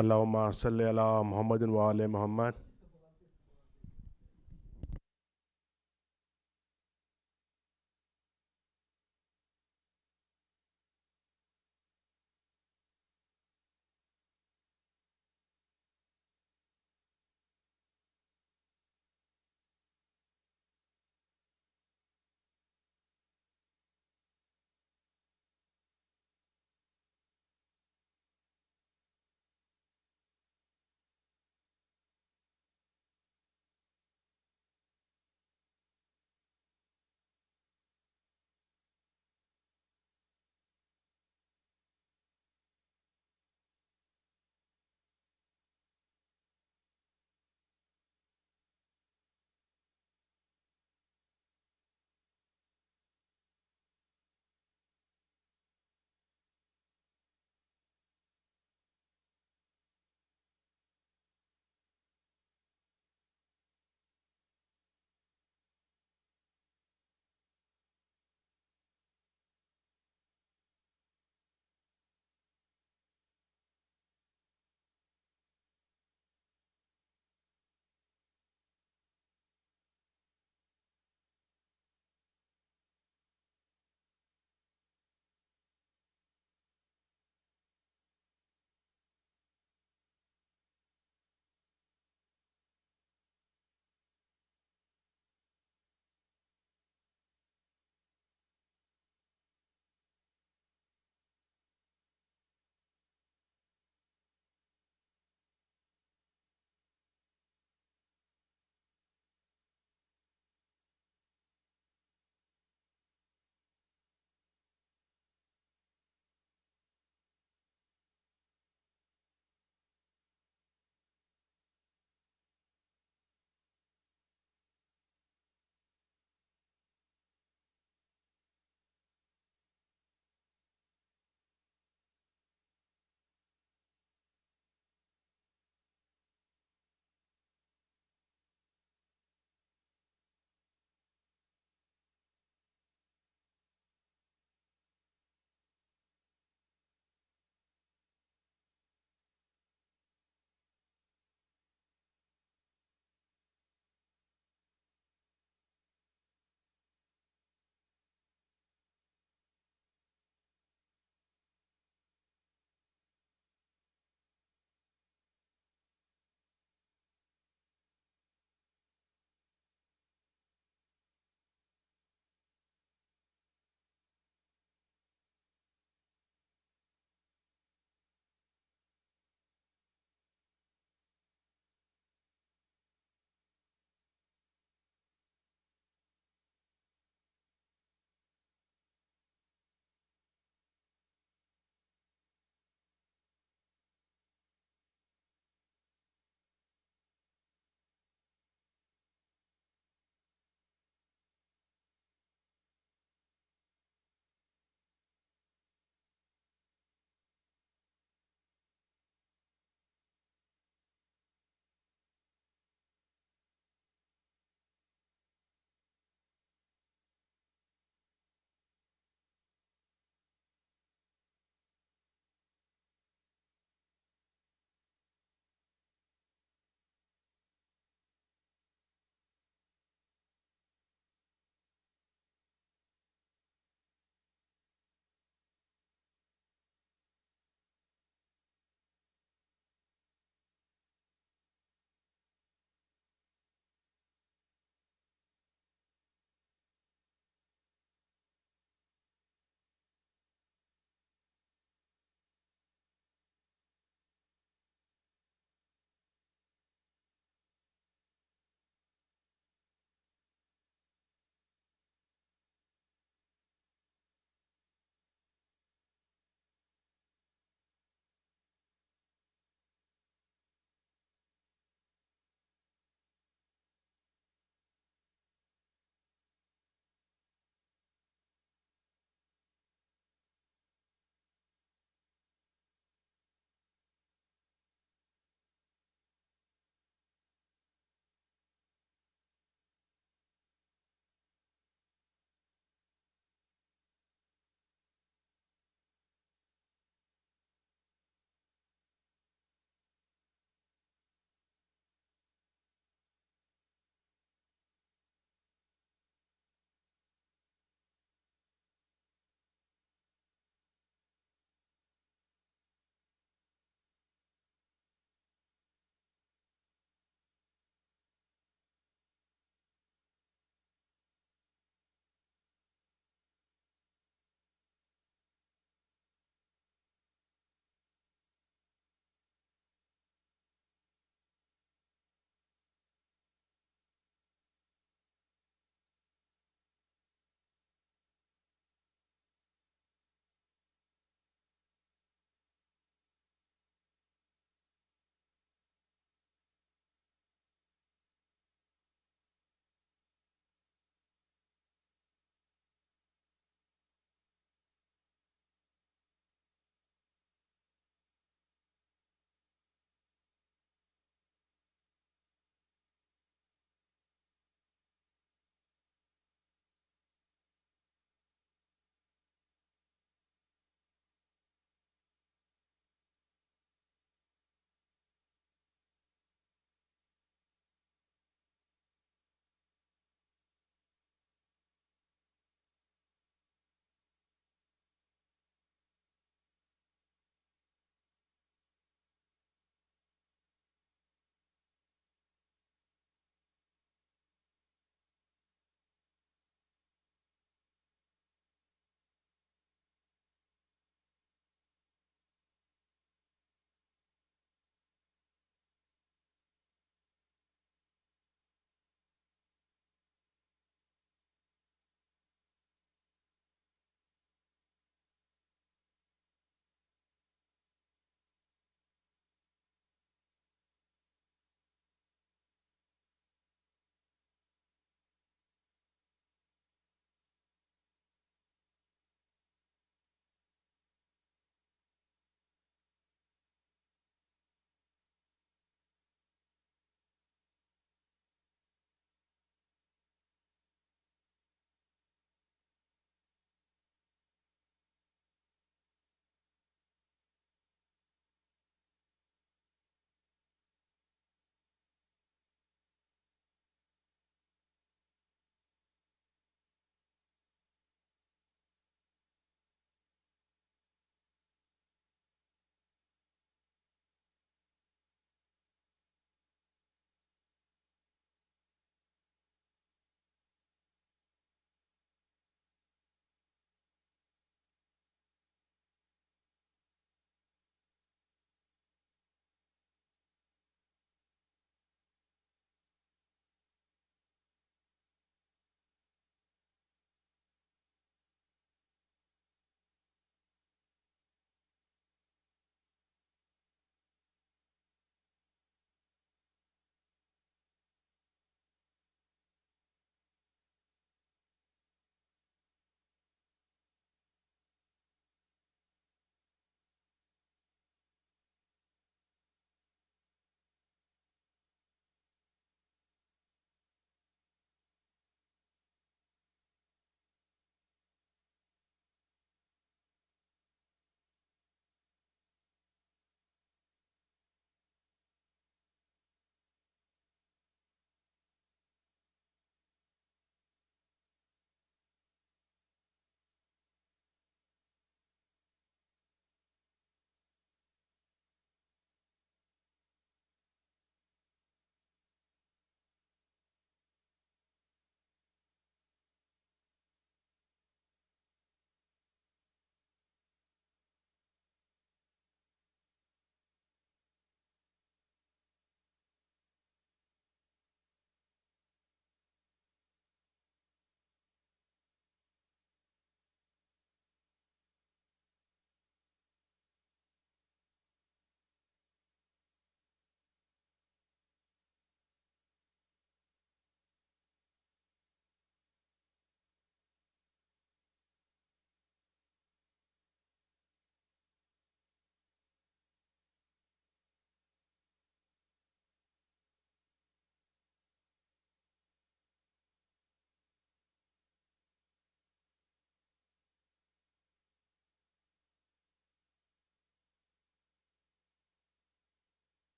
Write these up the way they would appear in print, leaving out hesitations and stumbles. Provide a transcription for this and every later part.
अल्लाहुम्मा सल्लि अला मुहम्मदिन व आले Mohammad.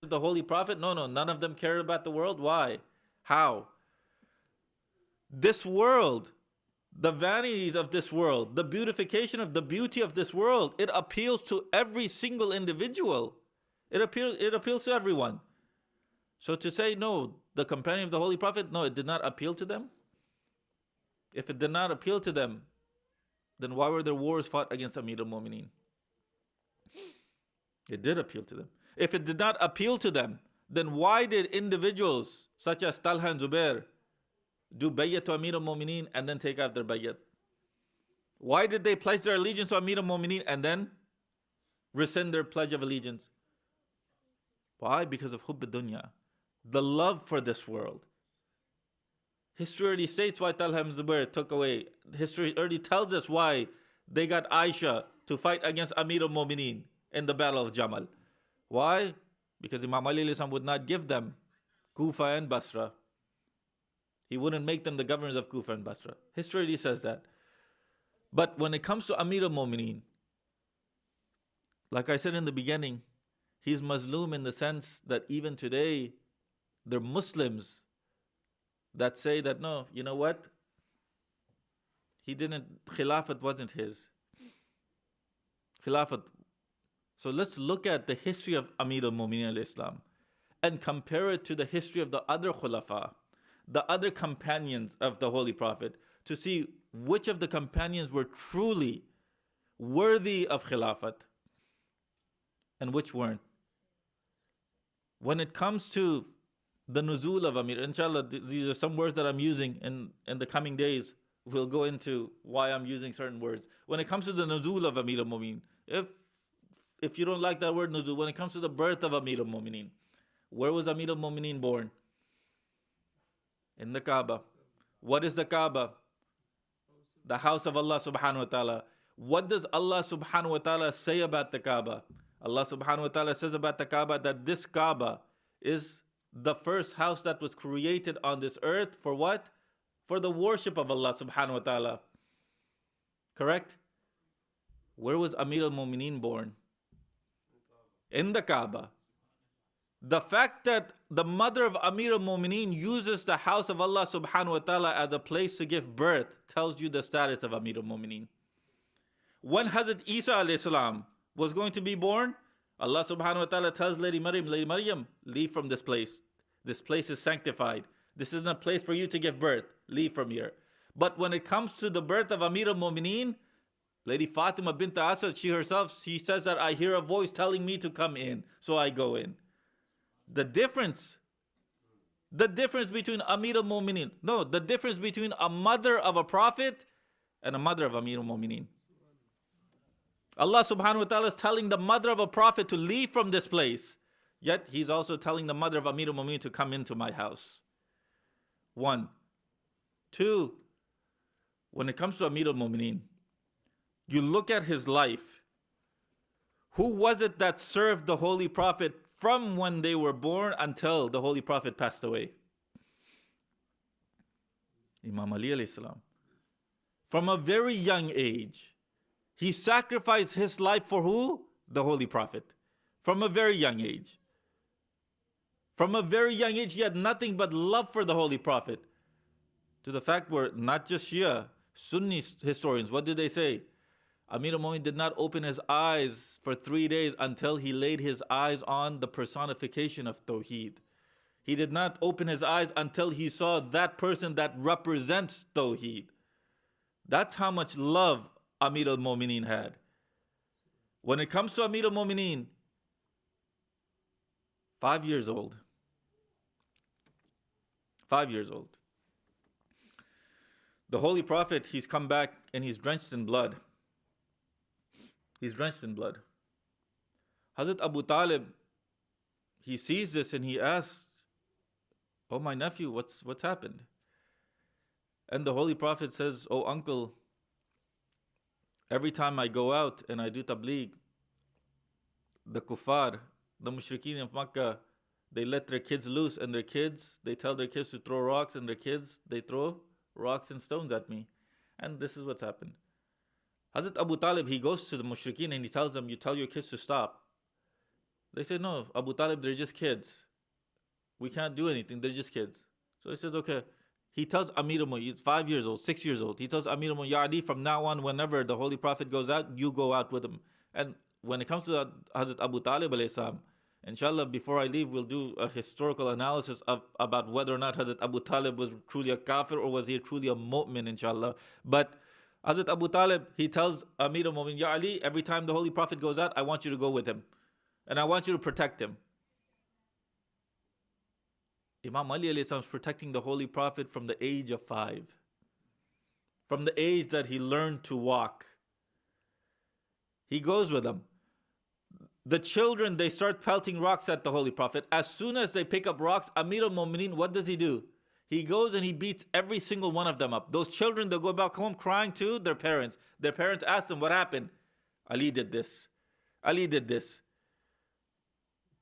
the Holy Prophet? No, none of them cared about the world. Why? How? This world, the vanities of this world, the beautification of the beauty of this world, it appeals to every single individual. It appeals to everyone. So to say no, the companion of the Holy Prophet, no, it did not appeal to them. If it did not appeal to them, then why were there wars fought against Amir al-Mu'mineen? It did appeal to them. If it did not appeal to them, then why did individuals such as Talha and Zubair do bayat to Amir al-Mu'mineen and then take out their bayat? Why did they pledge their allegiance to Amir al-Mu'mineen and then rescind their pledge of allegiance? Why? Because of hubb dunya, the love for this world. History already states why Talha and Zubair took away. History already tells us why they got Aisha to fight against Amir al-Mu'mineen in the Battle of Jamal. Why? Because Imam Ali would not give them Kufa and Basra. He wouldn't make them the governors of Kufa and Basra. History already says that. But when it comes to Amir al-Mu'mineen, like I said in the beginning, he's Mazloom in the sense that even today, there are Muslims that say that no, you know what? Khilafat wasn't his. Khilafat. So let's look at the history of Amir al-Mu'mineen al-Islam and compare it to the history of the other Khulafa, the other companions of the Holy Prophet, to see which of the companions were truly worthy of Khilafat and which weren't. When it comes to the nuzul of Amir, inshallah, these are some words that I'm using in the coming days. We'll go into why I'm using certain words. When it comes to the nuzul of Amir al-Mu'mineen, if you don't like that word nuzul, when it comes to the birth of Amir al-Mu'mineen, where was Amir al-Mu'mineen born? In the Kaaba. What is the Kaaba? The house of Allah subhanahu wa ta'ala. What does Allah subhanahu wa ta'ala say about the Kaaba? Allah subhanahu wa ta'ala says about the Kaaba that this Kaaba is the first house that was created on this earth for what? For the worship of Allah subhanahu wa ta'ala. Correct? Where was Amir al-Mu'mineen born? In the Kaaba. The fact that the mother of Amir al-Mu'mineen uses the house of Allah subhanahu wa ta'ala as a place to give birth tells you the status of Amir al-Mu'mineen. When Hazrat Isa alayhi salam was going to be born, Allah subhanahu wa ta'ala tells Lady Maryam, leave from this place. This place is sanctified. This isn't a place for you to give birth. Leave from here. But when it comes to the birth of Amir al-Mu'mineen, Lady Fatima bint Asad, she says that I hear a voice telling me to come in, so I go in. The difference between Amir al-Mu'mineen, the difference between a mother of a prophet and a mother of Amir al-Mu'mineen. Allah subhanahu wa ta'ala is telling the mother of a prophet to leave from this place. Yet he's also telling the mother of Amir al-Mu'mineen to come into my house. 1. 2. When it comes to Amir al-Mu'mineen, you look at his life. Who was it that served the Holy Prophet from when they were born until the Holy Prophet passed away? Imam Ali alayhi salam. From a very young age, he sacrificed his life for who? The Holy Prophet. From a very young age. From a very young age, he had nothing but love for the Holy Prophet. To the fact where not just Shia, Sunni historians, what did they say? Amir al-Mu'mineen did not open his eyes for 3 days until he laid his eyes on the personification of Tawheed. He did not open his eyes until he saw that person that represents Tawheed. That's how much love Amir al-Mu'mineen had. When it comes to Amir al-Mu'mineen, 5 years old. 5 years old. The Holy Prophet, he's come back and he's drenched in blood. He's drenched in blood. Hazrat Abu Talib, he sees this and he asks, "Oh, my nephew, what's happened?" And the Holy Prophet says, "Oh, uncle, every time I go out and I do tabligh, the kuffar, the mushrikeen of Makkah, they let their kids loose, and they tell their kids to throw rocks, and they throw rocks and stones at me. And this is what's happened." Hazrat Abu Talib, he goes to the mushrikeen and he tells them, "You tell your kids to stop. They say, no, Abu Talib, they're just kids. We can't do anything. They're just kids. So he says, okay. He tells Amir al-Mu'minin, he's 5 years old, 6 years old. He tells Amir al-Mu'minin, Ya Ali, from now on, whenever the Holy Prophet goes out, you go out with him. And when it comes to Hazrat Abu Talib alayhi salam, inshallah, before I leave, we'll do a historical analysis about whether or not Hazrat Abu Talib was truly a kafir or was he truly a mu'min, inshallah. But Hazrat Abu Talib, he tells Amir al-Mu'minin, Ya Ali, every time the Holy Prophet goes out, I want you to go with him. And I want you to protect him. Imam Ali alayhi salam is protecting the Holy Prophet from the age of 5. From the age that he learned to walk. He goes with them. The children, they start pelting rocks at the Holy Prophet. As soon as they pick up rocks, Amir al-Mu'minin, what does he do? He goes and he beats every single one of them up. Those children, they'll go back home crying to their parents. Their parents ask them, what happened? Ali did this. Ali did this.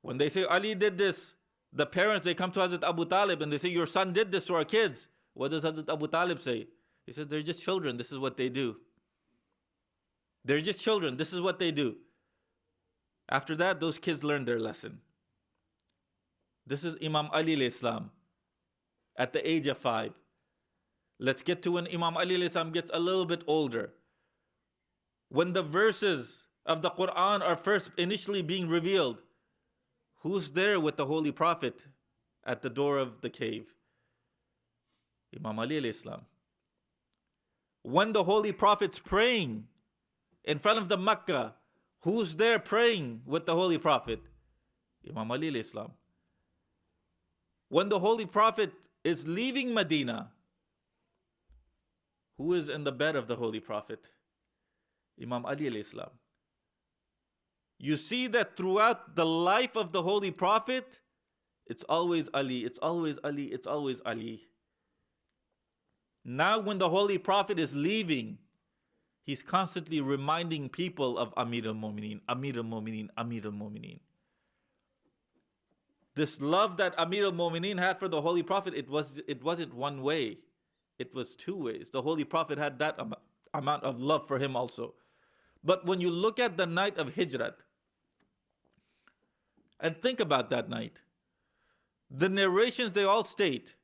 When they say Ali did this, the parents, they come to Hazrat Abu Talib and they say, your son did this to our kids. What does Hazrat Abu Talib say? He says, they're just children. This is what they do. They're just children. This is what they do. After that, those kids learn their lesson. This is Imam Ali alayhi salam at the age of 5. Let's get to when Imam Ali alayhi salam gets a little bit older. When the verses of the Quran are first initially being revealed, who's there with the Holy Prophet at the door of the cave? Imam Ali alayhi salam. When the Holy Prophet's praying in front of the Makkah, who's there praying with the Holy Prophet? Imam Ali alayhi salam. When the Holy Prophet is leaving Medina, who is in the bed of the Holy Prophet? Imam Ali alayhi salam. You see that throughout the life of the Holy Prophet, it's always Ali, it's always Ali, it's always Ali. Now when the Holy Prophet is leaving, he's constantly reminding people of Amir al-Mu'minin, Amir al-Mu'minin, Amir al-Mu'minin. This love that Amir al-Mu'minin had for the Holy Prophet, it wasn't one way. It was 2 ways. The Holy Prophet had that amount of love for him also. But when you look at the night of Hijrat, and think about that night, the narrations, they all state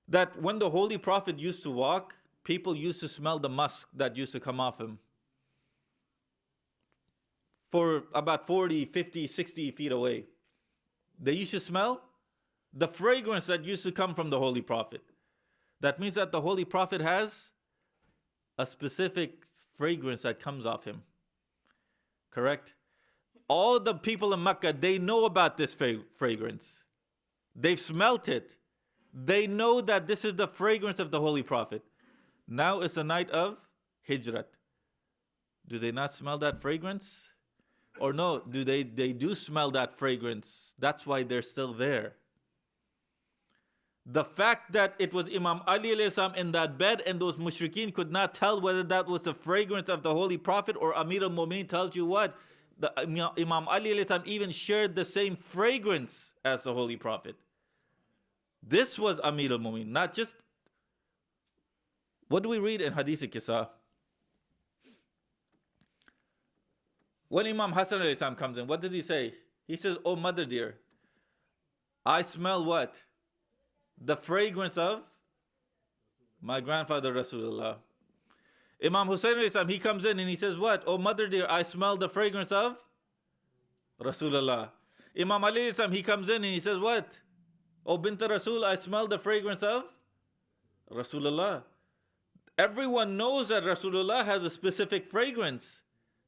that when the Holy Prophet used to walk, people used to smell the musk that used to come off him. For about 40, 50, 60 feet away. They used to smell the fragrance that used to come from the Holy Prophet. That means that the Holy Prophet has a specific fragrance that comes off him. Correct? All the people in Mecca, they know about this fragrance. They've smelt it. They know that this is the fragrance of the Holy Prophet. Now it's the night of Hijrat. Do they not smell that fragrance? Or no, they do smell that fragrance. That's why they're still there. The fact that it was Imam Ali alayhi salam in that bed and those mushrikeen could not tell whether that was the fragrance of the Holy Prophet or Amir al-Mu'minin tells you what? Imam Ali alayhi salam even shared the same fragrance as the Holy Prophet. This was Amir al-Mu'minin, not just... What do we read in Hadith al-Kisa? When Imam Hassan alayhi salam comes in, what does he say? He says, oh mother dear, I smell what? The fragrance of my grandfather Rasulullah. Imam Hussein alayhi salam, he comes in and he says what? Oh mother dear, I smell the fragrance of Rasulullah. Imam Ali alayhi salam, he comes in and he says what? Oh bint Rasul, I smell the fragrance of Rasulullah. Everyone knows that Rasulullah has a specific fragrance.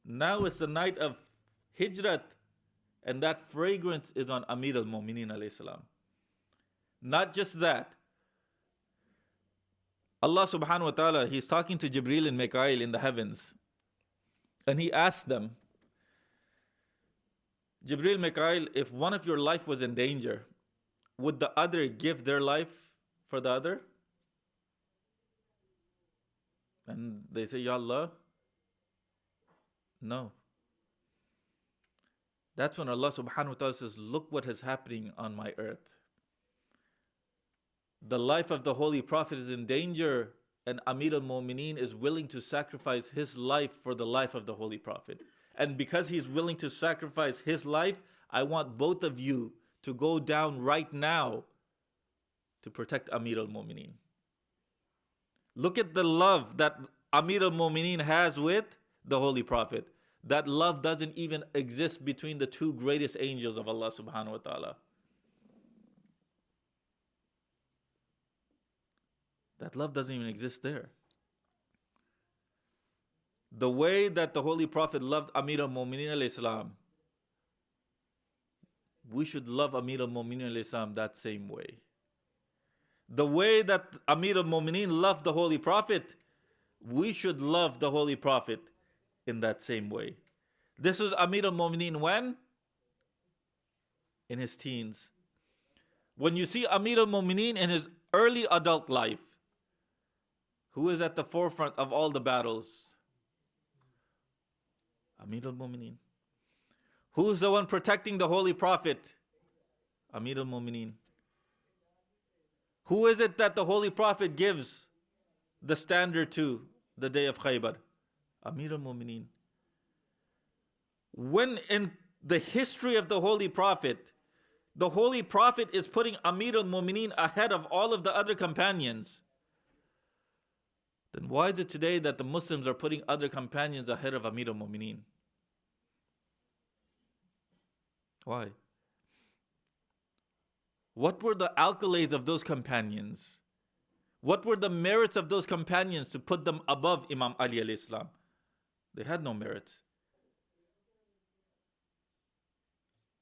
Now it's the night of Hijrat, and that fragrance is on Amir al-Mu'minin alayhi salam. Not just that. Allah subhanahu wa ta'ala, He's talking to Jibreel and Mikael in the heavens. And He asked them, Jibreel, Mikael, if one of your life was in danger, would the other give their life for the other? And they say, Ya Allah, no. That's when Allah subhanahu wa ta'ala says, look what is happening on my earth. The life of the Holy Prophet is in danger, and Amir al-Mu'mineen is willing to sacrifice his life for the life of the Holy Prophet. And because he's willing to sacrifice his life, I want both of you to go down right now to protect Amir al-Mu'mineen. Look at the love that Amir al-Mu'mineen has with the Holy Prophet. That love doesn't even exist between the two greatest angels of Allah subhanahu wa ta'ala. That love doesn't even exist there. The way that the Holy Prophet loved Amir al-Mu'mineen alayhi salam, we should love Amir al-Mu'mineen alayhi salam that same way. The way that Amir al-Mu'mineen loved the Holy Prophet, we should love the Holy Prophet in that same way. This was Amir al-Mu'mineen when? In his teens. When you see Amir al-Mu'mineen in his early adult life, who is at the forefront of all the battles? Amir al-Mu'mineen. Who's the one protecting the Holy Prophet? Amir al-Mu'mineen. Who is it that the Holy Prophet gives the standard to the day of Khaybar? Amir al-Mu'mineen. When in the history of the Holy Prophet is putting Amir al-Mu'mineen ahead of all of the other companions, then why is it today that the Muslims are putting other companions ahead of Amir al-Mu'mineen? Why? What were the accolades of those companions? What were the merits of those companions to put them above Imam Ali alayhi salam? They had no merits.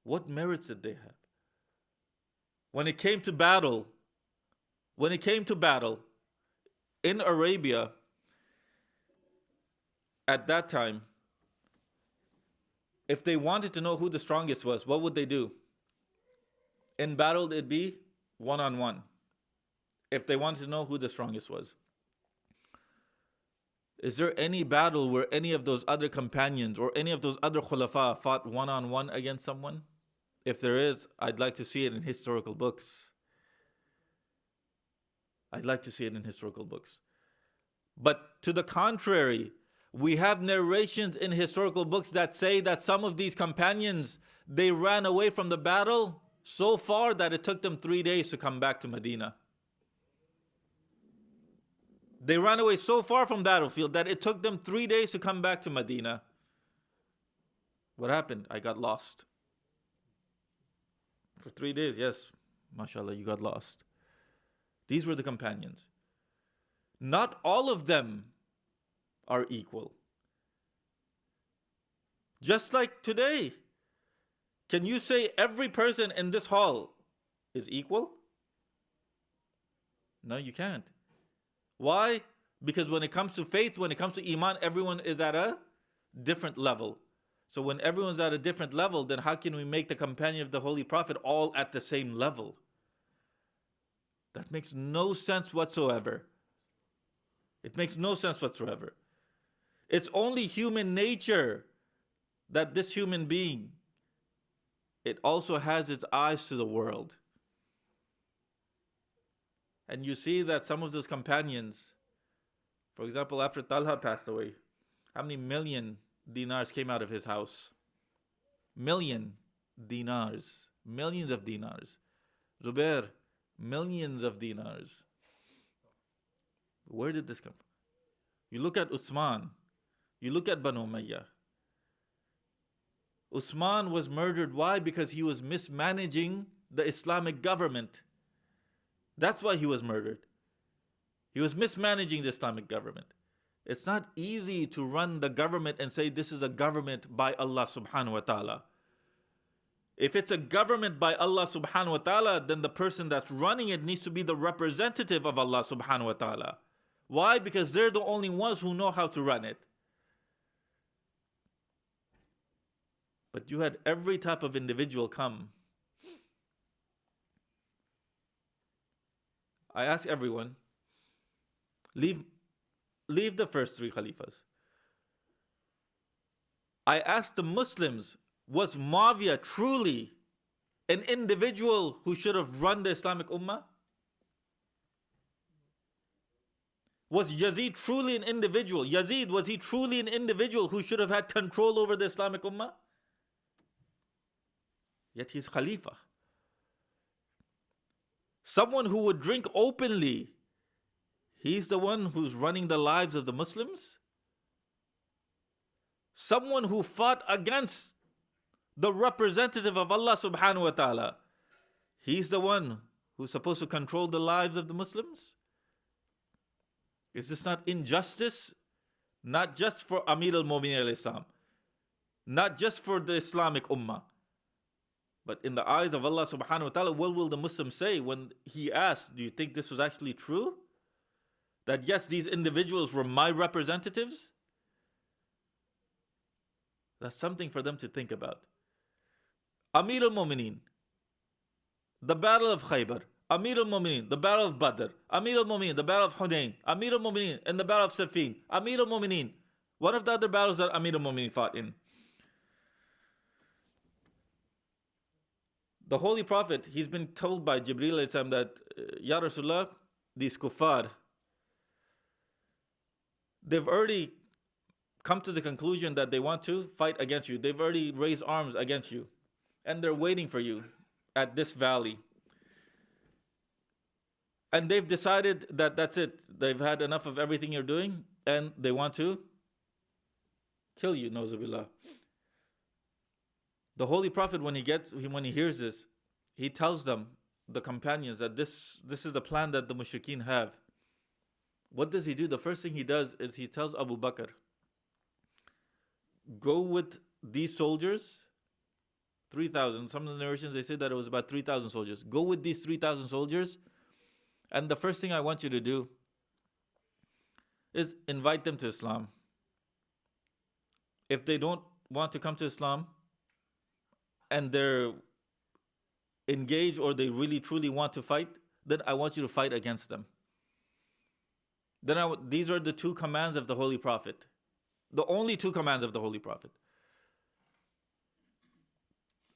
What merits did they have? When it came to battle in Arabia, at that time, if they wanted to know who the strongest was, what would they do? In battle, it'd be one-on-one. If they wanted to know who the strongest was. Is there any battle where any of those other companions or any of those other khulafa fought one-on-one against someone? If there is, I'd like to see it in historical books. I'd like to see it in historical books. But to the contrary, we have narrations in historical books that say that some of these companions, they ran away from the battle so far that it took them 3 days to come back to Medina. They ran away so far from the battlefield that it took them 3 days to come back to Medina. What happened? I got lost. For 3 days, yes, mashallah, you got lost. These were the companions. Not all of them are equal. Just like today, can you say every person in this hall is equal? No, you can't. Why? Because when it comes to faith, when it comes to iman, everyone is at a different level. So when everyone's at a different level, then how can we make the companion of the Holy Prophet all at the same level? That makes no sense whatsoever. It makes no sense whatsoever. It's only human nature that this human being, it also has its eyes to the world. And you see that some of those companions, for example, after Talha passed away, how many million dinars came out of his house? Million dinars. Millions of dinars. Zubair, millions of dinars. Where did this come from? You look at Usman. You look at Banu Umayyah. Usman was murdered. Why? Because he was mismanaging the Islamic government. That's why he was murdered. He was mismanaging the Islamic government. It's not easy to run the government and say this is a government by Allah subhanahu wa ta'ala. If it's a government by Allah subhanahu wa ta'ala, then the person that's running it needs to be the representative of Allah subhanahu wa ta'ala. Why? Because they're the only ones who know how to run it. But you had every type of individual come. I ask everyone, leave the first three Khalifas. I asked the Muslims, was Muawiyah truly an individual who should have run the Islamic Ummah? Was Yazid truly an individual? Yazid, was he truly an individual who should have had control over the Islamic Ummah? Yet he's Khalifa. Someone who would drink openly, he's the one who's running the lives of the Muslims? Someone who fought against the representative of Allah subhanahu wa ta'ala, he's the one who's supposed to control the lives of the Muslims? Is this not injustice? Not just for Amir al-Mu'minin al-Islam, not just for the Islamic Ummah, but in the eyes of Allah subhanahu wa ta'ala. What will the Muslim say when he asks, do you think this was actually true? That yes, these individuals were my representatives? That's something for them to think about. Amir al-Mu'minin, the Battle of Khaybar. Amir al-Mu'minin, the Battle of Badr. Amir al-Mu'minin, the Battle of Hunayn. Amir al-Mu'minin, in the Battle of Siffin. Amir al-Mu'minin, one of the other battles that Amir al-Mu'minin fought in. The Holy Prophet, he's been told by Jibreel alayhi salam that, Ya Rasulullah, these kuffar, they've already come to the conclusion that they want to fight against you. They've already raised arms against you. And they're waiting for you at this valley. And they've decided that that's it. They've had enough of everything you're doing, and they want to kill you, Nauzubillah. The Holy Prophet, when he hears this, he tells them, the companions, that this is the plan that the mushrikeen have. What does he do? The first thing he does is he tells Abu Bakr, go with these soldiers, 3,000. Some of the narrations, they say that it was about 3,000 soldiers. Go with these 3,000 soldiers, and the first thing I want you to do is invite them to Islam. If they don't want to come to Islam, and they're engaged or they really truly want to fight, then I want you to fight against them. Then these are the two commands of the Holy Prophet. The only two commands of the Holy Prophet.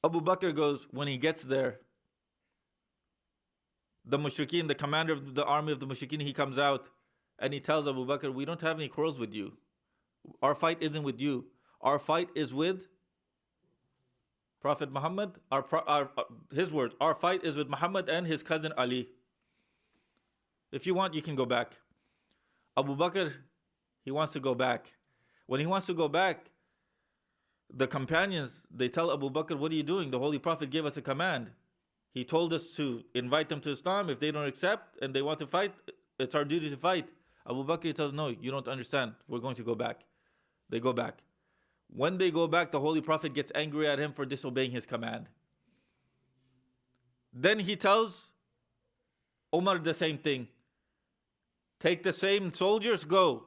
Abu Bakr goes, when he gets there, the mushrikeen, the commander of the army of the mushrikeen, he comes out and he tells Abu Bakr, we don't have any quarrels with you. Our fight isn't with you. Our fight is with Prophet Muhammad. His words, our fight is with Muhammad and his cousin Ali. If you want, you can go back. Abu Bakr, he wants to go back. When he wants to go back, the companions, they tell Abu Bakr, what are you doing? The Holy Prophet gave us a command. He told us to invite them to Islam. If they don't accept and they want to fight, it's our duty to fight. Abu Bakr tells, no, you don't understand. We're going to go back. They go back. When they go back, the Holy Prophet gets angry at him for disobeying his command. Then he tells Umar the same thing. Take the same soldiers, go.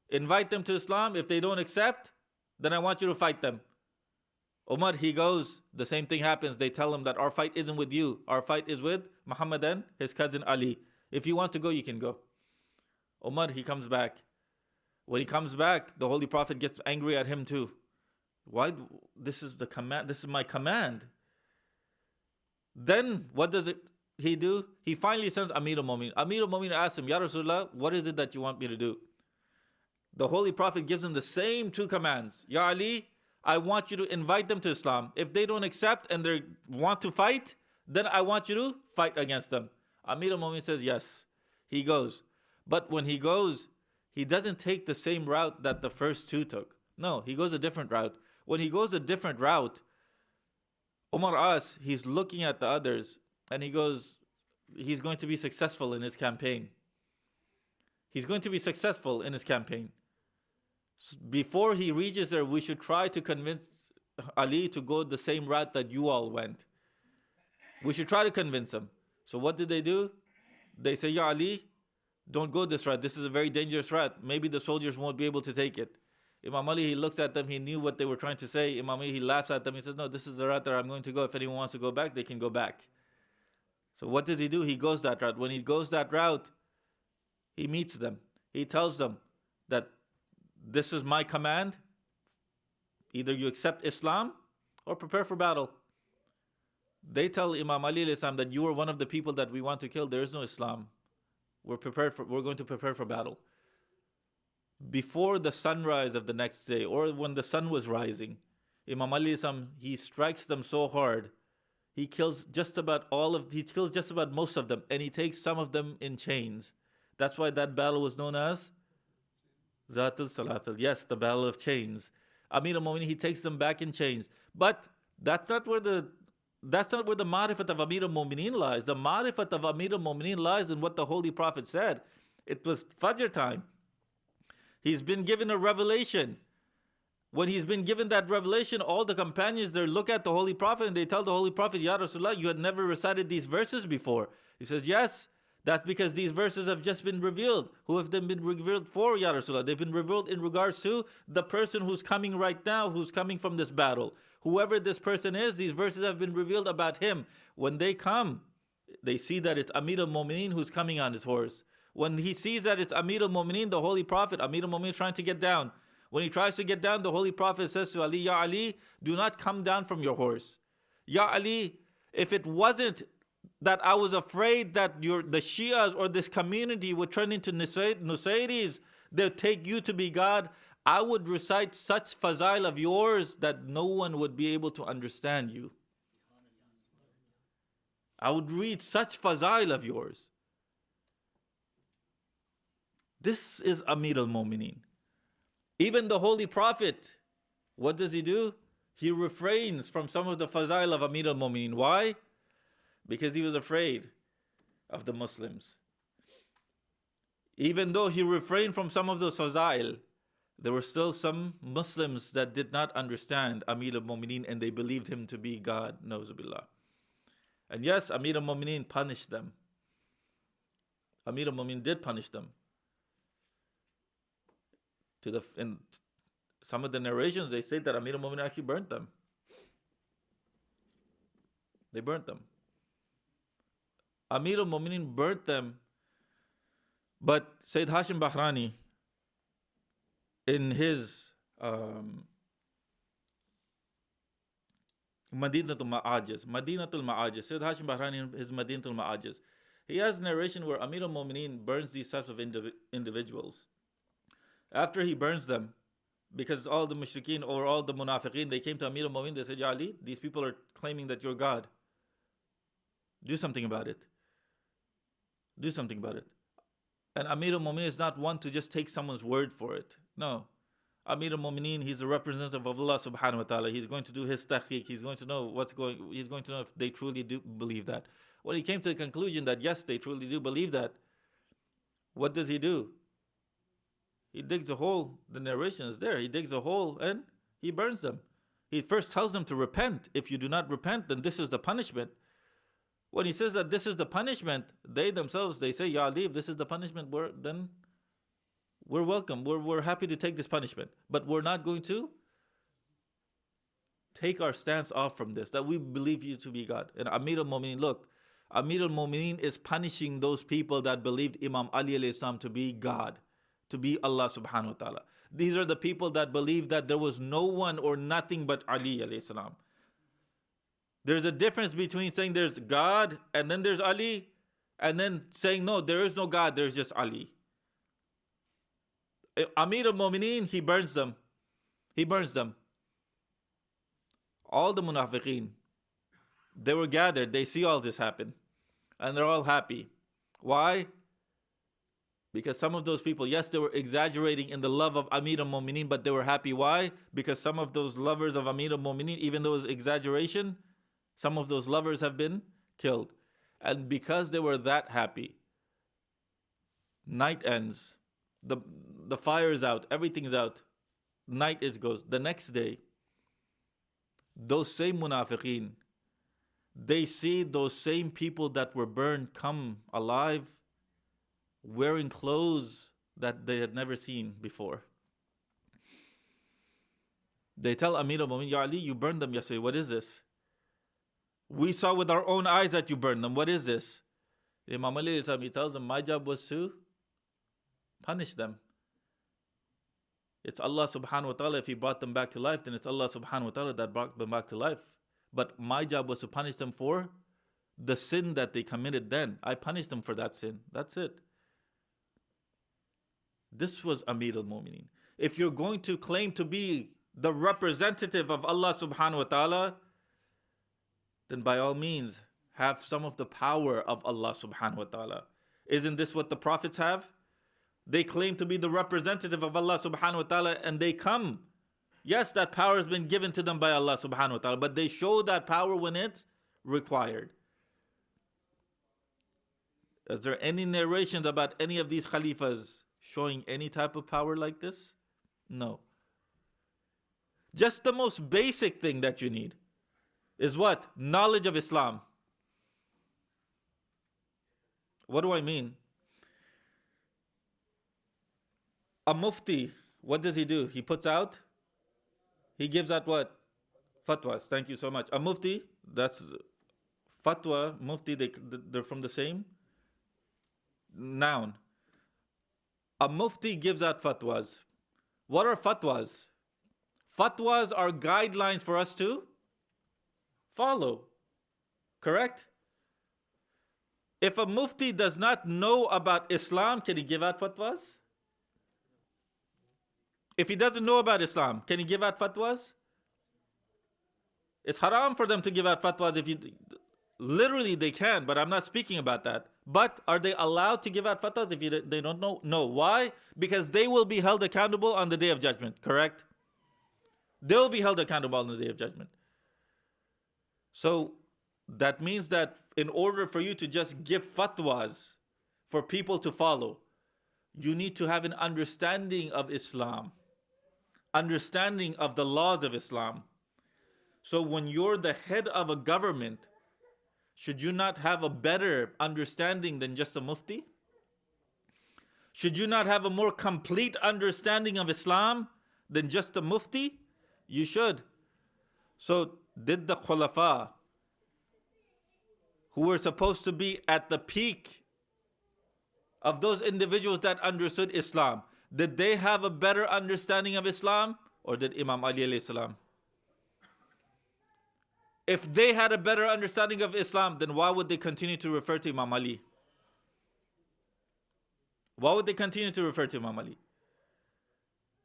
Invite them to Islam. If they don't accept, then I want you to fight them. Umar, he goes, the same thing happens. They tell him that our fight isn't with you. Our fight is with Muhammad and his cousin Ali. If you want to go, you can go. Umar, he comes back. When he comes back, the Holy Prophet gets angry at him too. Why? This is the command. This is my command. Then what does he do? He finally sends Amir al-Mu'minin. Amir al-Mu'minin asks him, Ya Rasulullah, what is it that you want me to do? The Holy Prophet gives him the same two commands. Ya Ali, I want you to invite them to Islam. If they don't accept and they want to fight, then I want you to fight against them. Amir al-Mu'minin says yes. He goes. But when he goes, he doesn't take the same route that the first two took. No, he goes a different route. When he goes a different route, Umar asks, he's looking at the others, and he goes, he's going to be successful in his campaign. He's going to be successful in his campaign. Before he reaches there, we should try to convince Ali to go the same route that you all went. We should try to convince him. So what did they do? They say, Ya Ali, don't go this route. This is a very dangerous route. Maybe the soldiers won't be able to take it. Imam Ali, he looks at them. He knew what they were trying to say. Imam Ali, he laughs at them. He says, no, this is the route that I'm going to go. If anyone wants to go back, they can go back. So what does he do? He goes that route. When he goes that route, he meets them. He tells them that this is my command. Either you accept Islam or prepare for battle. They tell Imam Ali that you are one of the people that we want to kill. There is no Islam. We're going to prepare for battle. before the sunrise of the next day, or when the sun was rising, Imam Ali, he strikes them so hard. He kills just about most of them, and he takes some of them in chains. That's why that battle was known as Zatul Salatul. Yes, the battle of chains. Amir al-Mu'minin, he takes them back in chains. But that's not where the ma'rifat of Amir al-Mu'minin lies. The ma'rifat of Amir al-Mu'minin lies in what the Holy Prophet said. It was Fajr time. He's been given a revelation. When he's been given that revelation, all the companions there look at the Holy Prophet and they tell the Holy Prophet, Ya Rasulullah, you had never recited these verses before. He says, yes, that's because these verses have just been revealed. Who have they been revealed for, Ya Rasulullah? They've been revealed in regards to the person who's coming right now, who's coming from this battle. Whoever this person is, these verses have been revealed about him. When they come, they see that it's Amir al-Mu'mineen who's coming on his horse. When he sees that it's Amir al-Mu'mineen, the Holy Prophet, Amir al-Mu'mineen is trying to get down. When he tries to get down, the Holy Prophet says to Ali, Ya Ali, do not come down from your horse. Ya Ali, if it wasn't that I was afraid that the Shias or this community would turn into Nusayris, they'll take you to be God, I would recite such fazail of yours that no one would be able to understand you. I would read such fazail of yours. This is Amir al-Mu'mineen. Even the Holy Prophet, what does he do? He refrains from some of the fazail of Amir al-Mu'mineen. Why? Because he was afraid of the Muslims. Even though he refrained from some of those fazail, there were still some Muslims that did not understand Amir al-Mu'mineen and they believed him to be God. Nauzubillah. And yes, Amir al-Mu'mineen punished them. Amir al-Mu'mineen did punish them. In some of the narrations, they say that Amir al-Mu'mineen actually burnt them. They burnt them. Amir al-Mu'mineen burnt them, but Sayyid Hashim Bahrani, in his Madinatul Ma'ajiz, Sayyid Hashim Bahrani in his Madinatul Ma'ajiz, he has a narration where Amir al-Mu'mineen burns these types of individuals. After he burns them, because all the mushrikeen or all the munafiqeen, they came to Amir al-Mu'mineen, they said, Ya Ali, these people are claiming that you're God. Do something about it. Do something about it. And Amir al-Mu'mineen is not one to just take someone's word for it. No. Amir al-Mu'mineen, he's a representative of Allah subhanahu wa ta'ala. He's going to do his tahqiq. He's going to know he's going to know if they truly do believe that. When he came to the conclusion that yes, they truly do believe that, what does he do? He digs a hole. The narration is there. He digs a hole and he burns them. He first tells them to repent. If you do not repent, then this is the punishment. When he says that this is the punishment, they themselves, they say, Ya Ali, if this is the punishment, then we're welcome. We're happy to take this punishment. But we're not going to take our stance off from this, that we believe you to be God. And Amir al-Mu'mineen, look, Amir al-Mu'mineen is punishing those people that believed Imam Ali alayhi salam to be God, to be Allah subhanahu wa ta'ala. These are the people that believe that there was no one or nothing but Ali alayhi salam. There's a difference between saying there's God and then there's Ali, and then saying no, there is no God, there's just Ali. Amir al-Mu'mineen, he burns them. He burns them. All the munafiqeen, they were gathered, they see all this happen, and they're all happy. Why? Because some of those people, yes, they were exaggerating in the love of Amir al-Mu'mineen, but they were happy. Why? Because some of those lovers of Amir al-Mu'mineen, even though it was exaggeration, some of those lovers have been killed. And because they were that happy, night ends, the fire is out, everything's out, night goes. The next day, those same munafiqeen, they see those same people that were burned come alive, wearing clothes that they had never seen before. They tell Amir al-Mu'mineen, Ya Ali, you burned them yesterday. What is this? We saw with our own eyes that you burned them. What is this? Imam Ali, he tells them, my job was to punish them. It's Allah subhanahu wa ta'ala. If He brought them back to life, then it's Allah subhanahu wa ta'ala that brought them back to life. But my job was to punish them for the sin that they committed then. I punished them for that sin. That's it. this was Amir al-Mu'mineen. If you're going to claim to be the representative of Allah subhanahu wa ta'ala, then by all means, have some of the power of Allah subhanahu wa ta'ala. Isn't this what the prophets have? They claim to be the representative of Allah subhanahu wa ta'ala, and they come. Yes, that power has been given to them by Allah subhanahu wa ta'ala, but they show that power when it's required. Is there any narrations about any of these Khalifas showing any type of power like this? No. Just the most basic thing that you need is what? Knowledge of Islam. What do I mean? A mufti, what does he do? He puts out, he gives out what? Fatwas. Thank you so much. A mufti, that's fatwa, mufti, they're from the same noun. A mufti gives out fatwas. What are fatwas? Fatwas are guidelines for us to follow. Correct? If a mufti does not know about Islam, can he give out fatwas? If he doesn't know about Islam, can he give out fatwas? It's haram for them to give out fatwas. Literally they can, but I'm not speaking about that. But are they allowed to give out fatwas if they don't know? No. Why? Because they will be held accountable on the Day of Judgment, correct? They'll be held accountable on the Day of Judgment. So that means that in order for you to just give fatwas for people to follow, you need to have an understanding of Islam, understanding of the laws of Islam. So when you're the head of a government, should you not have a better understanding than just a mufti? Should you not have a more complete understanding of Islam than just a mufti? You should. So did the khulafa, who were supposed to be at the peak of those individuals that understood Islam, did they have a better understanding of Islam, or did Imam Ali alayhi salam? If they had a better understanding of Islam, then why would they continue to refer to Imam Ali? Why would they continue to refer to Imam Ali?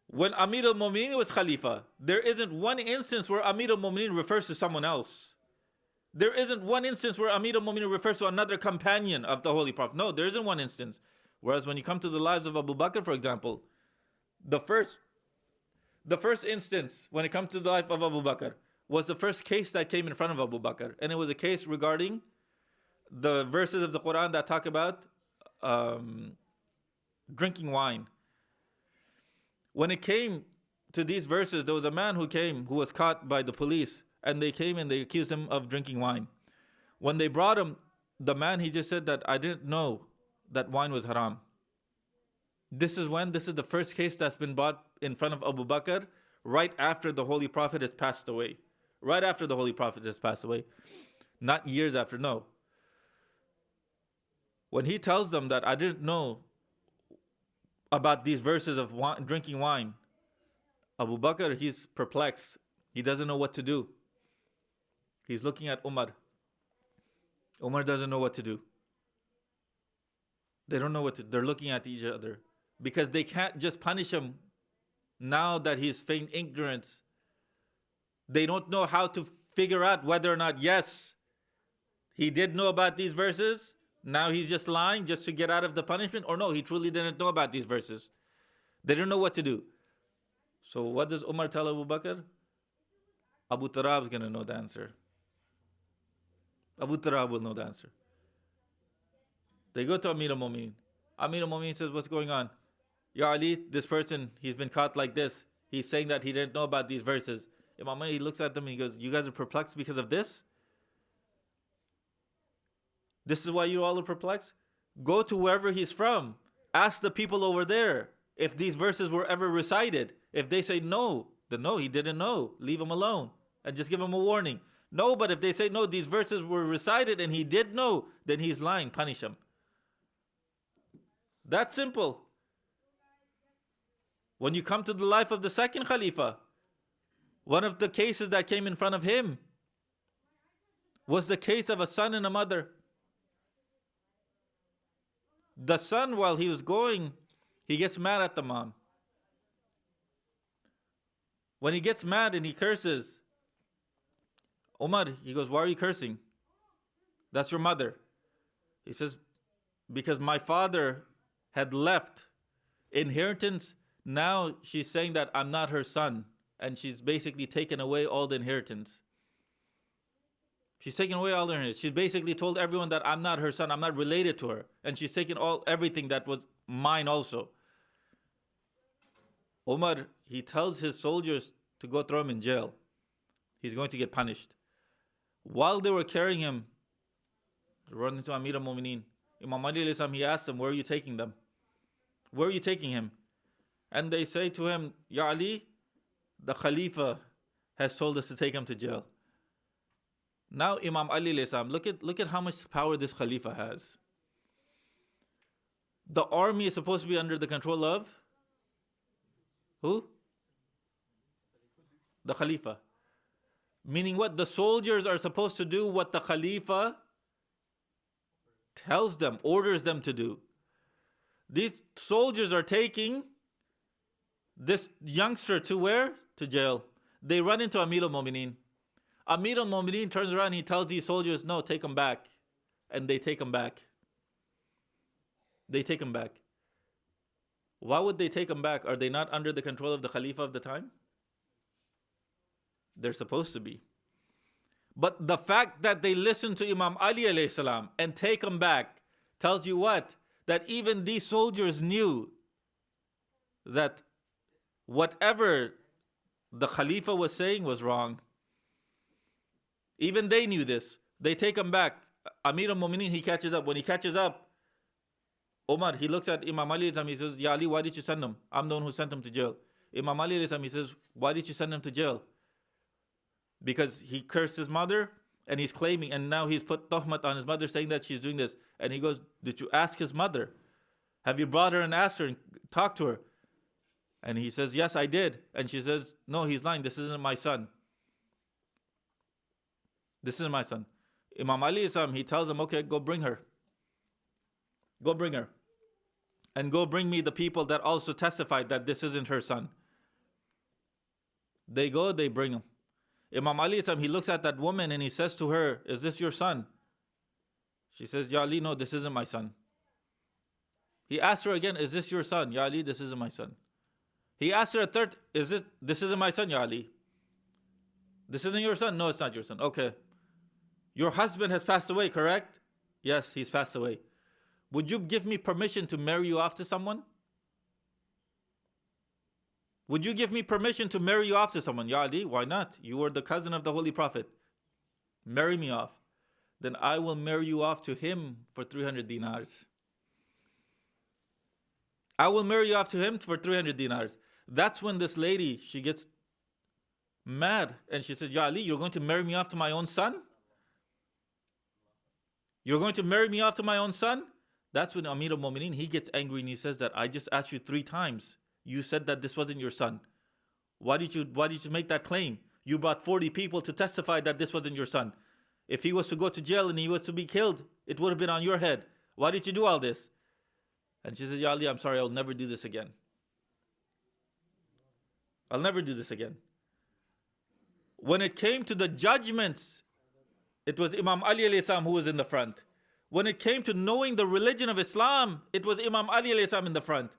When Amir al-Mu'mineen was Khalifa, there isn't one instance where Amir al-Mu'mineen refers to someone else. There isn't one instance where Amir al-Mu'mineen refers to another companion of the Holy Prophet. No, there isn't one instance. Whereas when you come to the lives of Abu Bakr, for example, the first instance when it comes to the life of Abu Bakr was the first case that came in front of Abu Bakr. And it was a case regarding the verses of the Quran that talk about drinking wine. When it came to these verses, there was a man who was caught by the police, and they came and they accused him of drinking wine. When they brought him, the man, he just said that I didn't know that wine was haram. This is the first case that's been brought in front of Abu Bakr right after the Holy Prophet has passed away. Right after the Holy Prophet has passed away. Not years after, no. When he tells them that I didn't know about these verses of drinking wine, Abu Bakr, he's perplexed. He doesn't know what to do. He's looking at Umar. Umar doesn't know what to do. They don't know what to do. They're looking at each other because they can't just punish him now that he's feigned ignorance. They don't know how to figure out whether or not, yes, he did know about these verses. Now he's just lying just to get out of the punishment, or no, he truly didn't know about these verses. They don't know what to do. So what does Umar tell Abu Bakr? Abu Turab is going to know the answer. Abu Turab will know the answer. They go to Amir al-Mu'mineen. Amir al-Mu'mineen says, what's going on? Ya Ali, this person, he's been caught like this. He's saying that he didn't know about these verses. Imam Ali, he looks at them and he goes, you guys are perplexed because of this? This is why you all are perplexed? Go to wherever he's from. Ask the people over there if these verses were ever recited. If they say no, then no, he didn't know. Leave him alone and just give him a warning. No, but if they say no, these verses were recited and he did know, then he's lying. Punish him. That's simple. When you come to the life of the second Khalifa, one of the cases that came in front of him was the case of a son and a mother. The son, while he was going He gets mad at the mom. When he gets mad and he curses, Umar, he goes, why are you cursing? That's your mother. He says, because my father had left inheritance. Now she's saying that I'm not her son. And she's basically taken away all the inheritance. She's taken away all the inheritance. She's basically told everyone that I'm not her son. I'm not related to her. And she's taken everything that was mine also. Umar, he tells his soldiers to go throw him in jail. He's going to get punished. While they were carrying him, running to Amir al-Mu'mineen, Imam Ali alayhi salam, he asked them, where are you taking them? Where are you taking him? And they say to him, Ya Ali, the Khalifa has told us to take him to jail. Now Imam Ali alayhi salam, look at how much power this Khalifa has. The army is supposed to be under the control of who? The Khalifa. Meaning what? The soldiers are supposed to do what the Khalifa tells them, orders them to do. These soldiers are taking this youngster to where? To jail. They run into Amir al-Mu'mineen. Amir al-Mu'mineen turns around and he tells these soldiers, no, take him back. And they take him back. They take him back. Why would they take him back? Are they not under the control of the Khalifa of the time? They're supposed to be. But the fact that they listen to Imam Ali alayhi salam and take him back tells you what? That even these soldiers knew that whatever the Khalifa was saying was wrong. Even they knew this. They take him back. Amir al-Mu'mineen, he catches up. When he catches up, Omar, he looks at Imam Ali and he says, Ya Ali, why did you send him? I'm the one who sent him to jail. Imam Ali he says, why did you send him to jail? Because he cursed his mother and he's claiming, and now he's put tuhmat on his mother saying that she's doing this. And he goes, did you ask his mother? Have you brought her and asked her and talked to her? And he says, yes, I did. And she says, no, he's lying. This isn't my son. This isn't my son. Imam Ali, he tells him, okay, go bring her. Go bring her. And go bring me the people that also testified that this isn't her son. They go, they bring him. Imam Ali, he looks at that woman and he says to her, is this your son? She says, Ya Ali, no, this isn't my son. He asked her again, is this your son? Ya Ali, this isn't my son. He asked her a third, this isn't my son, Ya Ali. This isn't your son? No, it's not your son. Okay. Your husband has passed away, correct? Yes, he's passed away. Would you give me permission to marry you off to someone? Would you give me permission to marry you off to someone? Ya Ali, why not? You are the cousin of the Holy Prophet. Marry me off. Then I will marry you off to him for 300 dinars. I will marry you off to him for 300 dinars. That's when this lady, she gets mad. And she said, Ya Ali, you're going to marry me off to my own son? You're going to marry me off to my own son? That's when Amir al-Mu'mineen, he gets angry and he says that I just asked you 3 times. You said that this wasn't your son. Why did you make that claim? You brought 40 people to testify that this wasn't your son. If he was to go to jail and he was to be killed, it would have been on your head. Why did you do all this? And she said, Ya Ali, I'm sorry, I'll never do this again. I'll never do this again. When it came to the judgments, it was Imam Ali alayhi salam who was in the front. When it came to knowing the religion of Islam, it was Imam Ali alayhi salam in the front.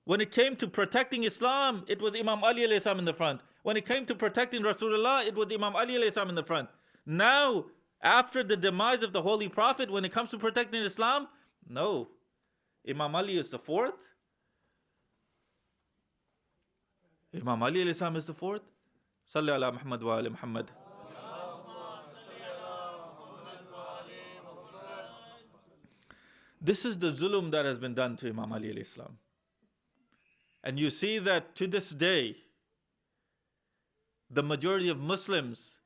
When it came to protecting Islam, it was Imam Ali alayhi salam in the front. When it came to protecting Rasulullah, it was Imam Ali alayhi salam in the front. Now, after the demise of the Holy Prophet, when it comes to protecting Islam, no. Imam Ali is the 4th. Imam Ali alayhi salam is the 4th. Salli ala Muhammad wa ali Muhammad. This is the zulm that has been done to Imam Ali alayhi salam. And you see that to this day, the majority of Muslims,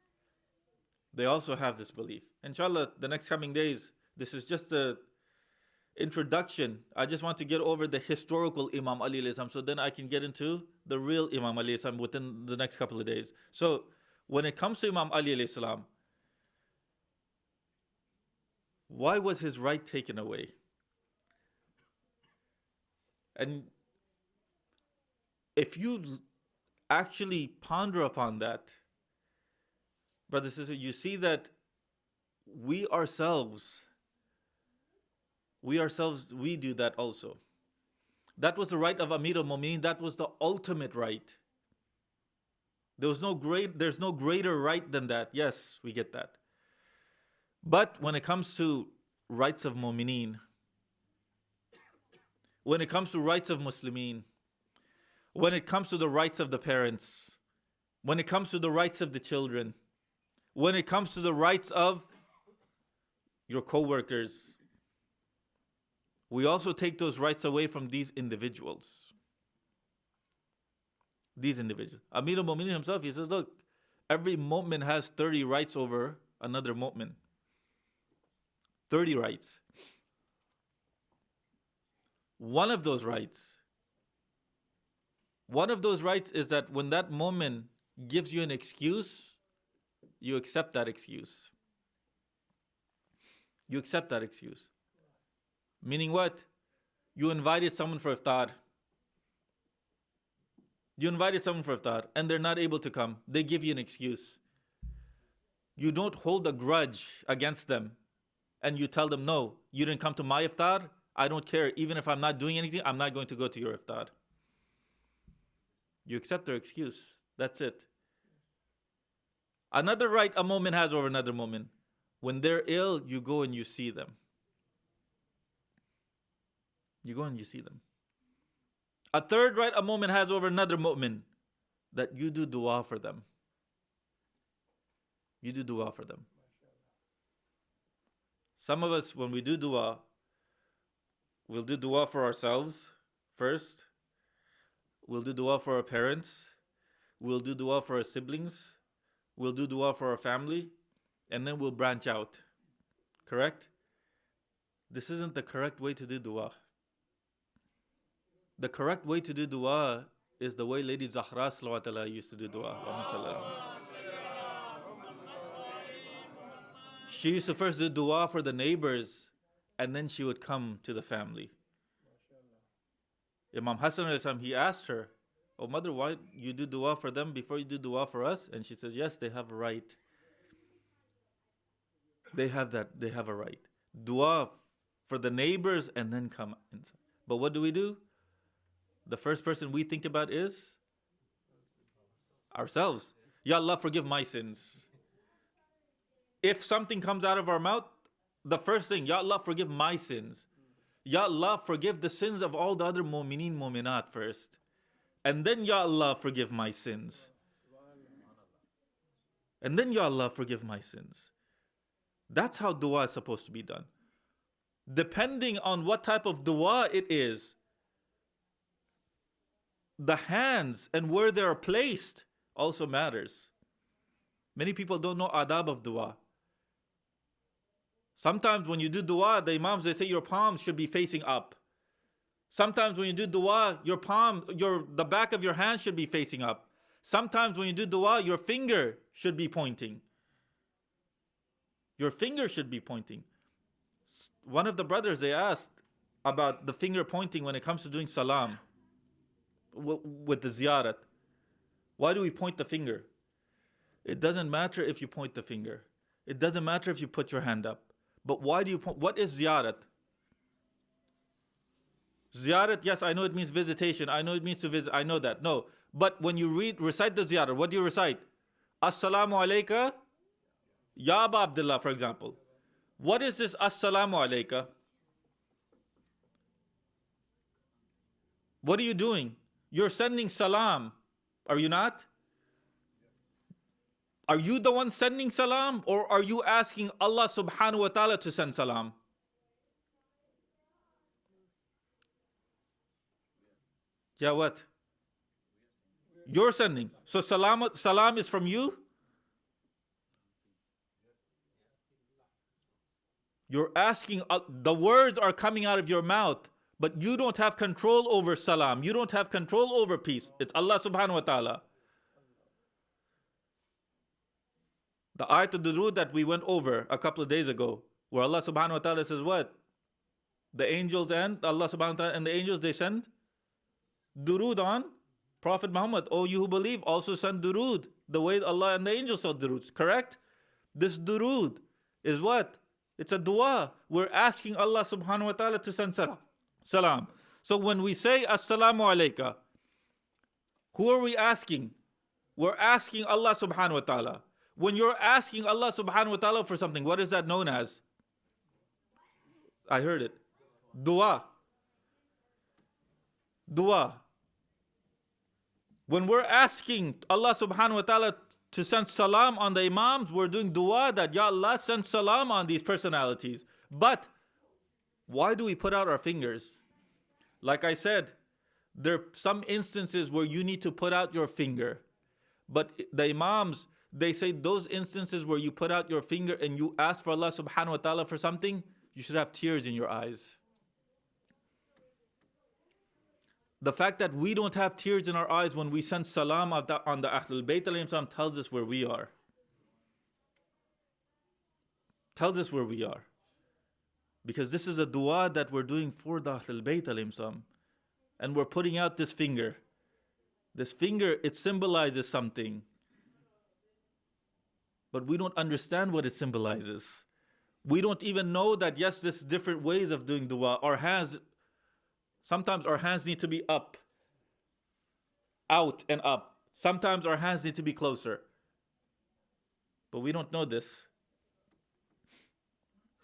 they also have this belief. Inshallah, the next coming days, this is just the introduction. I just want to get over the historical Imam Ali alayhi salam, so then I can get into the real Imam Ali alayhi salam within the next couple of days. So when it comes to Imam Ali alayhi salam, why was his right taken away? And if you actually ponder upon that, brothers and sisters, you see that we ourselves, we do that also. That was the right of Amir al-Mu'mineen. That was the ultimate right. There's no greater right than that. Yes, we get that. But when it comes to rights of Mu'mineen, when it comes to rights of Muslimin, when it comes to the rights of the parents, when it comes to the rights of the children, when it comes to the rights of your co-workers, we also take those rights away from these individuals. Amir al-Mu'mineen himself, he says, look, every mu'min has 30 rights over another mu'min. 30 rights. One of those rights is that when that mu'min gives you an excuse, you accept that excuse. You accept that excuse. Meaning what? You invited someone for iftar. And they're not able to come. They give you an excuse. You don't hold a grudge against them and you tell them, no, you didn't come to my iftar. I don't care. Even if I'm not doing anything, I'm not going to go to your iftar. You accept their excuse. That's it. Another right a mu'min has over another mu'min. When they're ill, you go and you see them. You go and you see them. A third right a mu'min has over another mu'min, that you do dua for them. You do dua for them. Some of us, when we do dua, we'll do dua for ourselves first. We'll do dua for our parents. We'll do dua for our siblings. We'll do dua for our family. And then we'll branch out. Correct? This isn't the correct way to do dua. The correct way to do dua is the way Lady Zahra sallallahu alaihi wasallam used to do dua. She used to first do dua for the neighbors, and then she would come to the family. Imam Hassan alayhi salam, he asked her, oh mother, why you do dua for them before you do dua for us? And she says, yes, they have a right. They have a right. Dua for the neighbors and then come inside. But what do? The first person we think about is ourselves. Ya Allah, forgive my sins. If something comes out of our mouth, the first thing, Ya Allah, forgive my sins. Ya Allah, forgive the sins of all the other mu'mineen, mu'minat first. And then, Ya Allah, forgive my sins. And then, Ya Allah, forgive my sins. That's how dua is supposed to be done. Depending on what type of dua it is, the hands and where they are placed also matters. Many people don't know adab of dua. Sometimes when you do dua, the imams, they say your palms should be facing up. Sometimes when you do dua, the back of your hand should be facing up. Sometimes when you do dua, your finger should be pointing. Your finger should be pointing. One of the brothers, they asked about the finger pointing when it comes to doing salam with the ziyarat. Why do we point the finger? It doesn't matter if you point the finger. It doesn't matter if you put your hand up. But why do you point? What is ziyarat? Ziyarat, yes, I know it means visitation. I know it means to visit. I know that. No. But when you recite the ziyarat, what do you recite? Assalamu alayka, Ya Aba Abdullah, for example. What is this Assalamu alayka? What are you doing? You're sending salam. Are you not? Are you the one sending salam, or are you asking Allah subhanahu wa ta'ala to send salam? Yeah, what? You're sending. So salam is from you? You're asking, the words are coming out of your mouth, but you don't have control over salam. You don't have control over peace. It's Allah subhanahu wa ta'ala. The ayat al-Durud that we went over a couple of days ago, where Allah subhanahu wa ta'ala says what? The angels and Allah subhanahu wa ta'ala and the angels, they send durud on Prophet Muhammad, oh you who believe, also send durood, the way Allah and the angels send durood. Correct? This durood is what? It's a dua. We're asking Allah subhanahu wa ta'ala to send salam. So when we say assalamu alayka, who are we asking? We're asking Allah subhanahu wa ta'ala. When you're asking Allah subhanahu wa ta'ala for something, what is that known as? I heard it. Dua. Dua. When we're asking Allah subhanahu wa ta'ala to send salam on the imams, we're doing dua that Ya Allah send salam on these personalities. But why do we put out our fingers? Like I said, there are some instances where you need to put out your finger. But the imams, they say those instances where you put out your finger and you ask for Allah subhanahu wa ta'ala for something, you should have tears in your eyes. The fact that we don't have tears in our eyes when we send salam on the Ahlul Bayt alayhim salam tells us where we are. Tells us where we are. Because this is a dua that we're doing for the Ahlul Bayt alayhim salam. And we're putting out this finger. This finger, it symbolizes something. But we don't understand what it symbolizes. We don't even know that, yes, there's different ways of doing dua. Our hands, sometimes our hands need to be up, out and up. Sometimes our hands need to be closer. But we don't know this.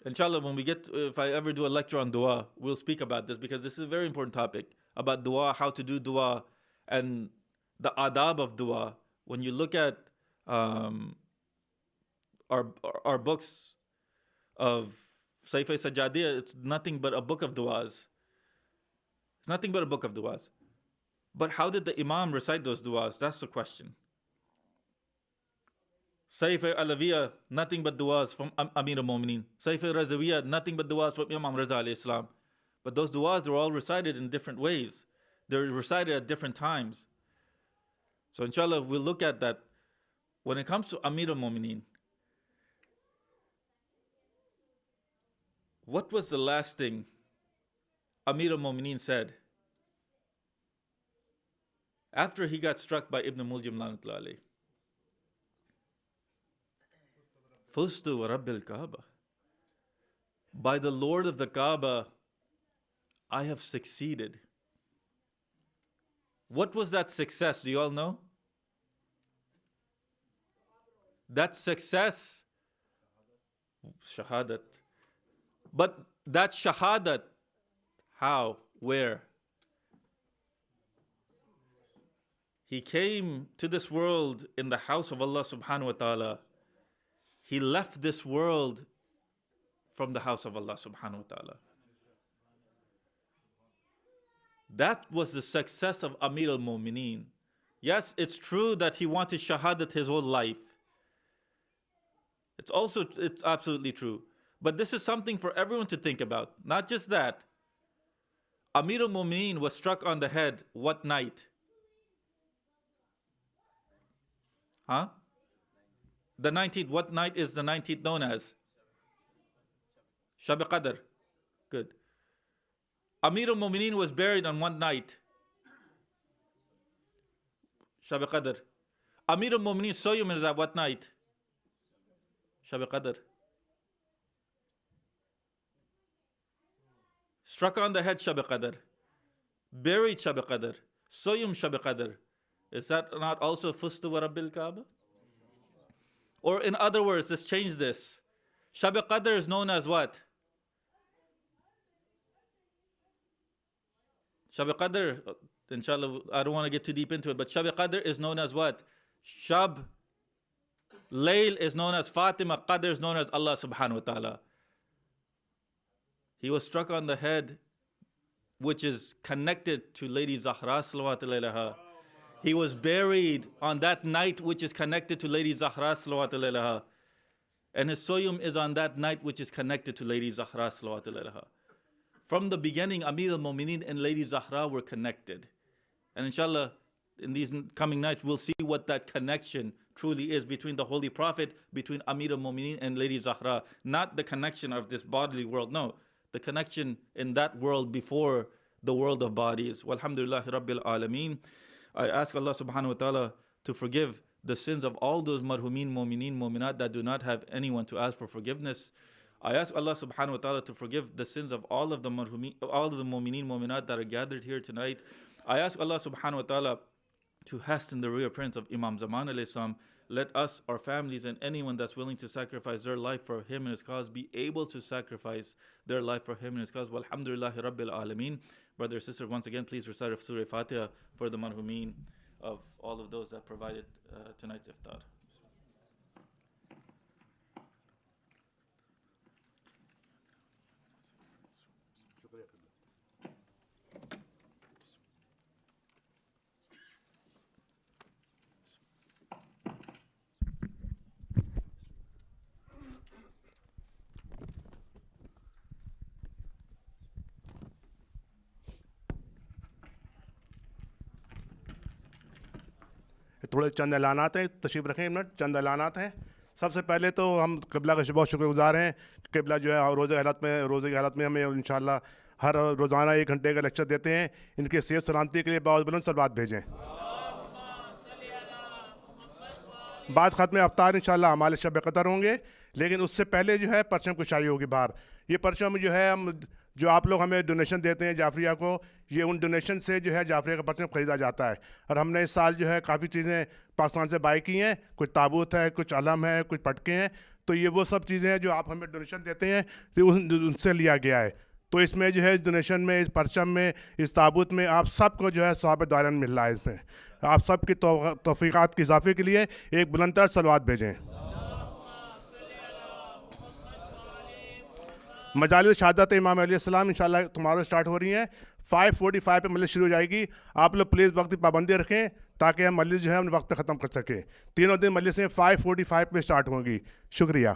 Inshallah, when we get, if I ever do a lecture on dua, we'll speak about this because this is a very important topic about dua, how to do dua, and the adab of dua. When you look at our books of Sayf-e Sajadiyah, it's nothing but a book of duas. It's nothing but a book of duas. But how did the Imam recite those duas? That's the question. Sayf-e Alawiyah, nothing but duas from Amir al-Mu'mineen. Sayf-e Razawiyah, nothing but duas from Imam Raza alayhi salam. But those duas, they're all recited in different ways. They're recited at different times. So inshallah, we'll look at that. When it comes to Amir al-Mu'mineen, what was the last thing Amir al-Mu'mineen said after he got struck by Ibn Muljim Lanatullah alayh? Fustu wa Rabbil Kaaba. By the Lord of the Kaaba, I have succeeded. What was that success? Do you all know? That success, shahadat. But that shahadat, how? Where? He came to this world in the house of Allah subhanahu wa ta'ala. He left this world from the house of Allah subhanahu wa ta'ala. That was the success of Amir al-Mu'mineen. Yes, it's true that he wanted shahadat his whole life. It's absolutely true. But this is something for everyone to think about. Not just that. Amir al-Mu'mineen was struck on the head what night? Huh? The 19th. What night is the 19th known as? Shab Qadr. Good. Amir al-Mu'mineen was buried on one night. Shab Qadr. Amir al-Mu'mineen Soyum is at what night? Shab Qadr. Struck on the head Shab Qadr. Buried Shab Qadr. Soyum Shab Qadr. Is that not also Fustu wa Rabbil Kaaba? Or in other words, let's change this. Shab Qadr is known as what? Shab Qadr, inshallah, I don't want to get too deep into it, but Shab Qadr is known as what? Shab, Layl is known as Fatima, Qadr is known as Allah subhanahu wa ta'ala. He was struck on the head, which is connected to Lady Zahra salawatullahi alayha. He was buried on that night, which is connected to Lady Zahra salawatullahi alayha. And his soyum is on that night, which is connected to Lady Zahra salawatullahi alayha. From the beginning, Amir al-Mu'mineen and Lady Zahra were connected. And inshallah, in these coming nights, we'll see what that connection truly is between the Holy Prophet, between Amir al-Mu'mineen and Lady Zahra. Not the connection of this bodily world, no. The connection in that world before the world of bodies. Walhamdulillahi Rabbil Alameen. I ask Allah subhanahu wa ta'ala to forgive the sins of all those marhumin, mu'mineen, mu'minat that do not have anyone to ask for forgiveness. I ask Allah subhanahu wa ta'ala to forgive the sins of all of the marhumin, all of the mu'mineen, mu'minat that are gathered here tonight. I ask Allah subhanahu wa ta'ala to hasten the reappearance of Imam Zaman alayhi salam. Let us, our families, and anyone that's willing to sacrifice their life for him and his cause be able to sacrifice their life for him and his cause. Walhamdulillahi Rabbil Alameen. Brother, sister, once again, please recite Surah Fatiha for the marhumin of all of those that provided tonight's iftar. थोड़े चंद ऐलानात हैं, तशरीफ़ रखें एक minute. चंद ऐलानात हैं। सबसे पहले तो हम क़िबला का बहुत शुक्रगुज़ार हैं। क़िबला जो है रोज़े की हालत में हमें इंशाअल्लाह हर रोज़ाना 1 घंटे का लेक्चर देते हैं। इनके सेहत सलामती के लिए बहुत बुलंद सलवात भेजें। बाद ख़त्म अफ्तार इंशाअल्लाह हमारे शब क़दर होंगे, लेकिन उससे पहले जो है परचम कुशाई होगी बाहर। ये परचम जो है हम जो आप लोग हमें डोनेशन देते हैं जाफरिया को, ये उन डोनेशन से जो है जाफरिया का परचम ख़रीदा जाता है। और हमने इस साल जो है काफ़ी चीज़ें पाकिस्तान से बाई की हैं। कुछ ताबूत है, कुछ अलम है, कुछ पटके हैं। तो ये वो सब चीज़ें हैं जो आप हमें डोनेशन देते हैं, तो उनसे लिया गया है। तो इसमें जो है इस डोनेशन में, इस परचम में, इस ताबूत में आप सबको जो है सवाब दायरन मिल रहा है। इसमें आप सब की तौफ़ीक़ात के इजाफ़े के लिए एक बुलंदतर सलवात भेजें। मजालिस शहादत इमाम अलैहिस्सलाम इंशाअल्लाह तुम्हारा स्टार्ट हो रही हैं। 5:45 पे मजलिस शुरू हो जाएगी। आप लोग प्लीज़ वक्त की पाबंदी रखें ताकि हम मजलिस जो है हम वक्त ख़त्म कर सकें। तीनों दिन मजलिसें 5:45 पे स्टार्ट होंगी। शुक्रिया।